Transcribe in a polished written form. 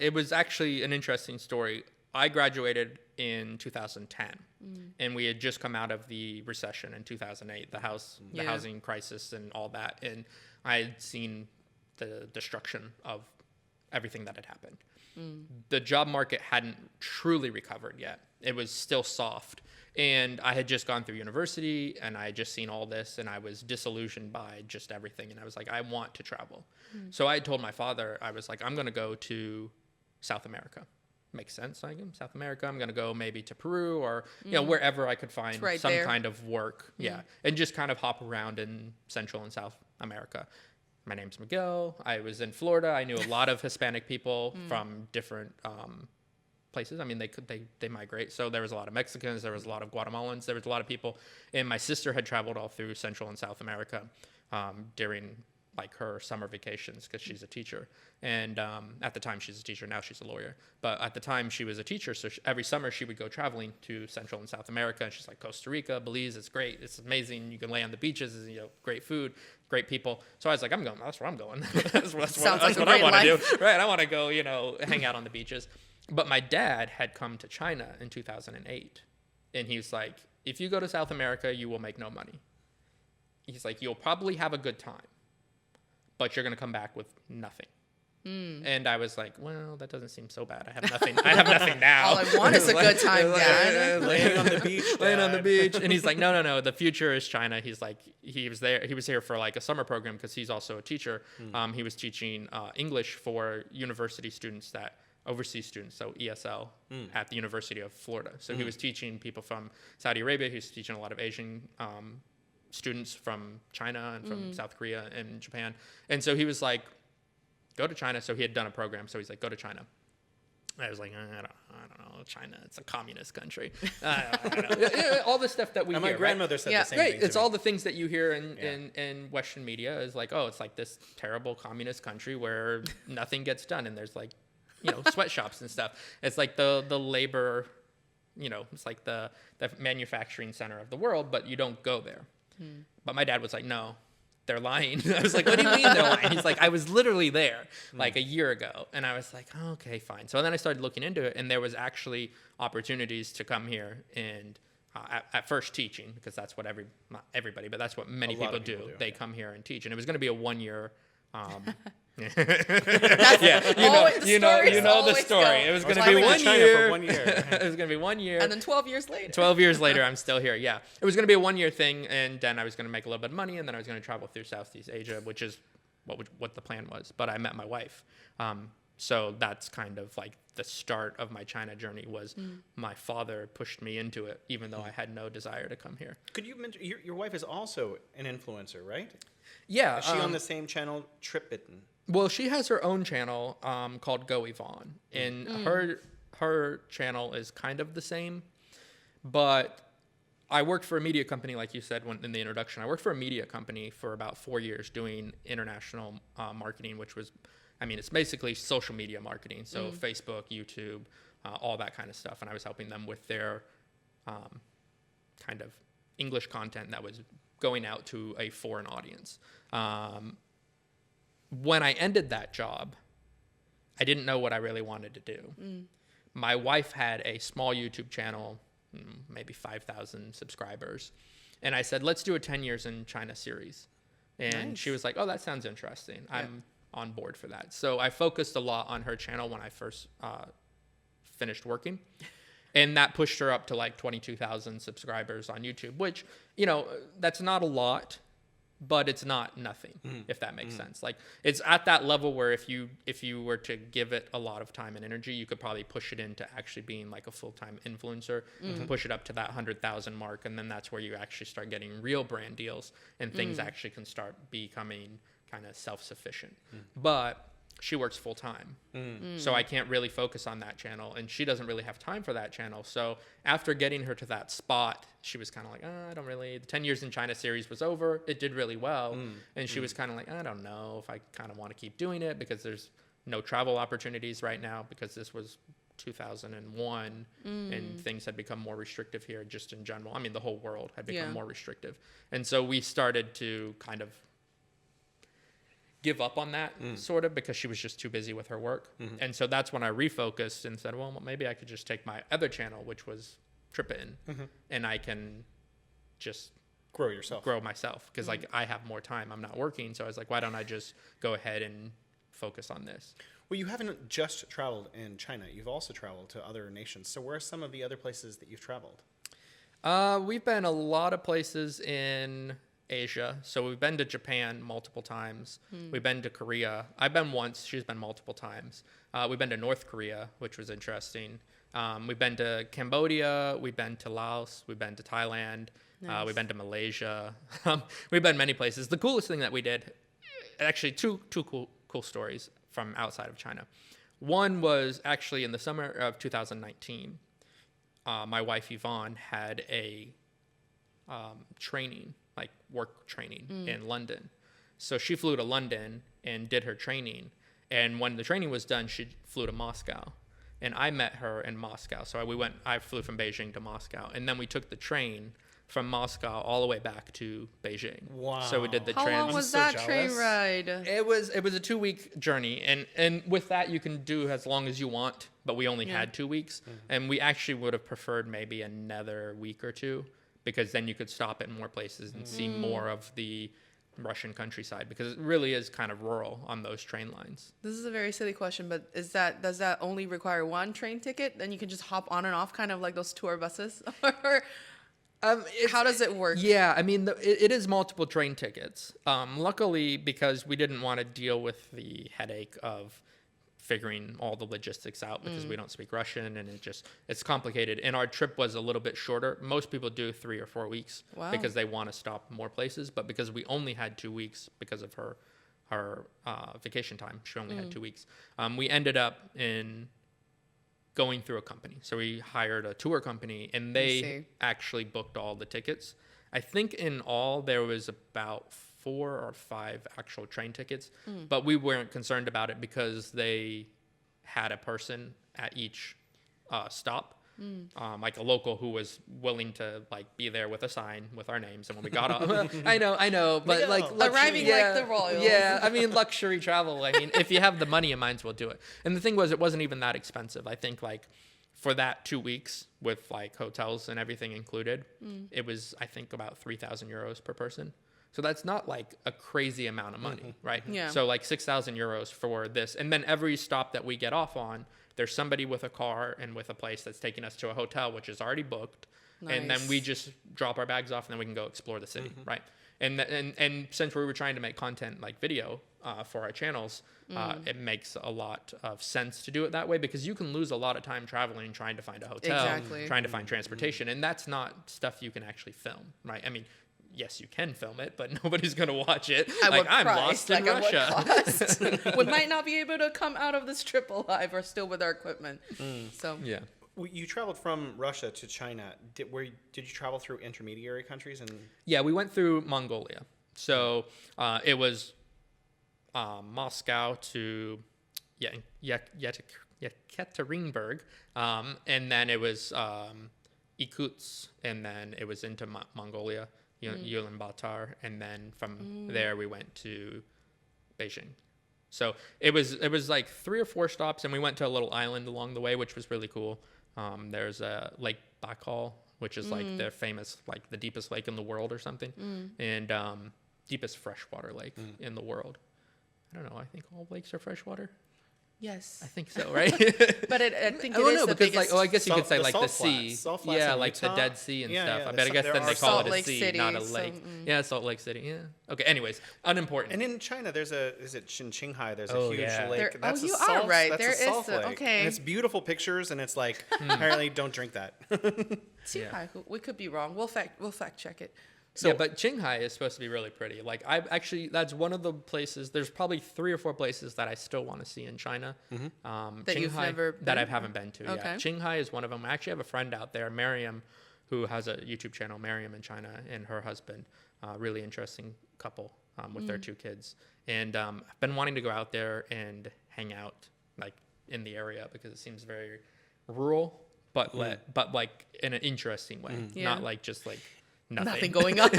it was actually an interesting story. I graduated in 2010, and we had just come out of the recession in 2008, the housing crisis and all that. And I had seen the destruction of everything that had happened. The job market hadn't truly recovered yet. It was still soft. And I had just gone through university, and I had just seen all this, and I was disillusioned by just everything. And I was like, I want to travel. So I told my father, I was like, I'm going to go to South America. Makes sense. Like, South America, I'm going to go maybe to Peru or, you know, wherever I could find some kind of work. Yeah. And just kind of hop around in Central and South America. My name's Miguel. I was in Florida. I knew a lot of Hispanic people from different places. I mean, they migrate. So there was a lot of Mexicans. There was a lot of Guatemalans. There was a lot of people. And my sister had traveled all through Central and South America during like her summer vacations because she's a teacher. And at the time she's a teacher. Now she's a lawyer. But at the time she was a teacher. So every summer she would go traveling to Central and South America. And she's like, Costa Rica, Belize, it's great. It's amazing. You can lay on the beaches. You know, great food, great people. So I was like, I'm going. That's where I'm going. that's what I want to do. Right. I want to go, you know, hang out on the beaches. But my dad had come to China in 2008. And he was like, if you go to South America, you will make no money. He's like, you'll probably have a good time, but you're going to come back with nothing. And I was like, well, that doesn't seem so bad. I have nothing. I have nothing now. All I want is a good time, Dad. Laying on the beach. Laying on the beach. And he's like, no. The future is China. He's like, he was here for like a summer program because he's also a teacher. He was teaching English for university students overseas students, so ESL at the University of Florida. So he was teaching people from Saudi Arabia. He was teaching a lot of Asian students from China and from South Korea and Japan. And so he was like, go to China. So he had done a program. So he's like, go to China. And I was like, I don't know, China, it's a communist country. I don't know. All the stuff that we hear. My grandmother said the same thing to It's me. all the things that you hear in Western media is like, oh, it's like this terrible communist country where nothing gets done. And there's like, you know, sweatshops and stuff. It's like the labor, you know, it's like the manufacturing center of the world, but you don't go there. But my dad was like, no, they're lying. I was like, what do you mean they're lying? He's like, I was literally there like a year ago. And I was like, oh, okay, fine. So then I started looking into it, and there was actually opportunities to come here and at first teaching, because that's what not everybody, but that's what many people do. They come here and teach. And it was going to be a 1 year you know the story. It was going to be 1 year. For 1 year. It was going to be 1 year. And then 12 years later. 12 years later, I'm still here. Yeah. It was going to be a 1 year thing. And then I was going to make a little bit of money. And then I was going to travel through Southeast Asia, which is what the plan was. But I met my wife. So that's kind of like the start of my China journey was my father pushed me into it, even though I had no desire to come here. Could you mention, your wife is also an influencer, right? Yeah. Is she on the same channel, Tripitten? Well, she has her own channel called Go Yvonne, and her channel is kind of the same, but I worked for a media company, like you said in the introduction. I worked for a media company for about 4 years doing international marketing, which was, I mean, it's basically social media marketing, so Facebook, YouTube, all that kind of stuff, and I was helping them with their kind of English content that was going out to a foreign audience. When I ended that job, I didn't know what I really wanted to do. My wife had a small YouTube channel, maybe 5,000 subscribers. And I said, let's do a 10 years in China series. And she was like, oh, that sounds interesting. Yeah. I'm on board for that. So I focused a lot on her channel when I first finished working. And that pushed her up to like 22,000 subscribers on YouTube, which, you know, that's not a lot, but it's not nothing, if that makes sense. Like, it's at that level where if you were to give it a lot of time and energy, you could probably push it into actually being like a full-time influencer, push it up to that 100,000 mark, and then that's where you actually start getting real brand deals, and things actually can start becoming kind of self-sufficient. But she works full-time, so I can't really focus on that channel, and she doesn't really have time for that channel. So after getting her to that spot, she was kind of like, I don't really, the 10 years in China series was over. It did really well, and she was kind of like, I don't know if I kind of want to keep doing it, because there's no travel opportunities right now, because this was 2001 and things had become more restrictive here just in general. I mean, the whole world had become more restrictive. And so we started to kind of give up on that sort of because she was just too busy with her work. And so that's when I refocused and said, well, maybe I could just take my other channel, which was Trip It In, and I can just grow myself because like I have more time. I'm not working. So I was like, why don't I just go ahead and focus on this? Well, you haven't just traveled in China. You've also traveled to other nations. So where are some of the other places that you've traveled? We've been a lot of places in Asia. So we've been to Japan multiple times. We've been to Korea. I've been once. She's been multiple times. We've been to North Korea, which was interesting. We've been to Cambodia. We've been to Laos. We've been to Thailand. Nice. We've been to Malaysia. We've been many places. The coolest thing that we did, actually two cool stories from outside of China. One was actually in the summer of 2019. My wife Yvonne had a training, like work training in London. So she flew to London and did her training. And when the training was done, she flew to Moscow. And I met her in Moscow. So I flew from Beijing to Moscow. And then we took the train from Moscow all the way back to Beijing. Wow. So we did the How long was that train ride? It was a 2-week journey, and with that you can do as long as you want, but we only had 2 weeks, and we actually would have preferred maybe another week or two because then you could stop at more places and see more of the Russian countryside because it really is kind of rural on those train lines. This is a very silly question, but does that only require one train ticket? Then you can just hop on and off, kind of like those tour buses, or how does it work? Yeah, I mean, it is multiple train tickets. Luckily, because we didn't want to deal with the headache of figuring all the logistics out because we don't speak Russian and it's complicated. And our trip was a little bit shorter. Most people do 3 or 4 weeks because they want to stop more places. But because we only had 2 weeks because of her vacation time, she only had 2 weeks. We ended up going through a company. So we hired a tour company and they actually booked all the tickets. I think in all there was about 4 or 5 actual train tickets, but we weren't concerned about it because they had a person at each stop. Like a local who was willing to like be there with a sign with our names, and when we got off, I know, but like arriving like the royals. Yeah, I mean luxury travel. I mean, if you have the money, you might as well do it. And the thing was, it wasn't even that expensive. I think like for that 2 weeks with like hotels and everything included, it was I think about 3,000 euros per person. So that's not like a crazy amount of money, right? Yeah. So like 6,000 euros for this, and then every stop that we get off on, there's somebody with a car and with a place that's taking us to a hotel, which is already booked. Nice. And then we just drop our bags off and then we can go explore the city, right? And since we were trying to make content like video for our channels, it makes a lot of sense to do it that way because you can lose a lot of time traveling, trying to find a hotel, trying to find transportation. And that's not stuff you can actually film, right? I mean, yes, you can film it, but nobody's going to watch it. I'm lost in Russia. We might not be able to come out of this trip alive or still with our equipment. So yeah. Well, you traveled from Russia to China. Did you travel through intermediary countries? Yeah, we went through Mongolia. So it was Moscow to Yekaterinburg, and then it was Irkutsk, and then it was into Mongolia. Ulaanbaatar, and then from there we went to Beijing. So it was like 3 or 4 stops, and we went to a little island along the way, which was really cool. There's a Lake Baikal, which is like the famous, like the deepest lake in the world or something, and deepest freshwater lake in the world. I don't know. I think all lakes are freshwater. Yes, I think so, right? But I think it is the biggest. I guess you could say like the sea, flats yeah, like Utah. the Dead Sea and stuff. Yeah, but I guess then they call it a sea, City, not a lake. Yeah, Salt Lake City. Yeah. Okay. Anyways, unimportant. And in China, is it Qinghai? There's a huge lake. That's you are right. That's there a salt is lake. Okay. And it's beautiful pictures, and it's like apparently don't drink that. We could be wrong. We'll fact check it. So, yeah, but Qinghai is supposed to be really pretty. Like that's one of the places. There's probably 3 or 4 places that I still want to see in China. That you've never been? That I haven't been to. Okay. Yeah, Qinghai is one of them. I actually have a friend out there, Miriam, who has a YouTube channel, Miriam in China, and her husband. Really interesting couple with their 2 kids. And I've been wanting to go out there and hang out like in the area because it seems very rural, but like in an interesting way, not like just like. Nothing going on.